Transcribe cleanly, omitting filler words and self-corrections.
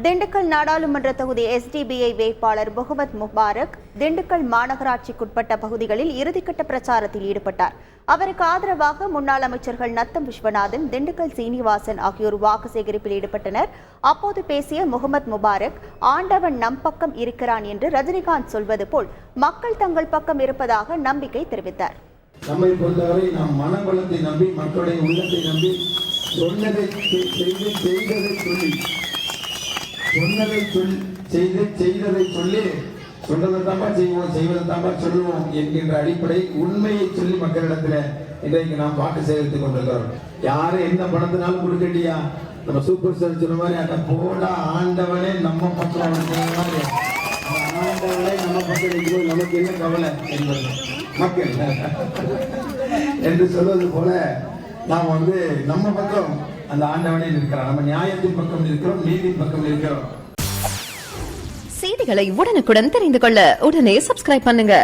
திண்டுக்கல் நாடாளுமன்ற தொகுதி SDBI வேட்பாளர் முகமது முபாரக் திண்டுக்கல் மாநகராட்சிக்குட்பட்ட பகுதிகளில் இறுதிக்கட்ட பிரச்சாரத்தில் ஈடுபட்டார். அவருக்கு ஆதரவாக முன்னாள் அமைச்சர்கள் நத்தம் விஸ்வநாதன், திண்டுக்கல் சீனிவாசன் ஆகியோர் வாக்கு சேகரிப்பில் ஈடுபட்டனர். அப்போது பேசிய முகமது முபாரக், ஆண்டவன் நம் பக்கம் இருக்கிறான் என்று ரஜினிகாந்த் சொல்வது போல் மக்கள் தங்கள் பக்கம் இருப்பதாக நம்பிக்கை தெரிவித்தார். நம்மை பொறுத்தவரை நாம் மனபலத்தை நம்பி, மக்களுடைய உள்ளத்தை நம்பி, சொன்னதை செய்து செய்ததை சொல்லி, செய்ததை சொல்லி, சொல்றதை தாம்பா செய்வோம், செய்வதை தாம்பா சொல்லுவோம் என்கின்ற அடிப்படை உண்மையை சொல்லி மக்களிடத்துல இன்றைக்கு நாம் வாக்கு சேகரித்துக் கொண்டிருக்கிறோம். யாரும் எந்த பணத்தினாலும் கொடுக்கட்டியா, நம்ம சூப்பர் ஸ்டார் சொன்ன மாதிரி அந்த போடா ஆண்டவனே நம்ம பக்கம், ஆண்டவனே நம்ம பக்கம் இருக்கிறோம், நமக்கு என்ன கவலை என்பது மக்கள் என்று சொல்வது போல நாம் நம்ம பக்கம் அந்த ஆண்டவனே இருக்கிறார். நம்ம நியாயத்தின் பக்கம் இருக்கிறோம், நீதியின் பக்கம் இருக்கிறோம். செய்திகளை உடனுக்குடன் தெரிந்து கொள்ள உடனே சப்ஸ்கிரைப் பண்ணுங்க.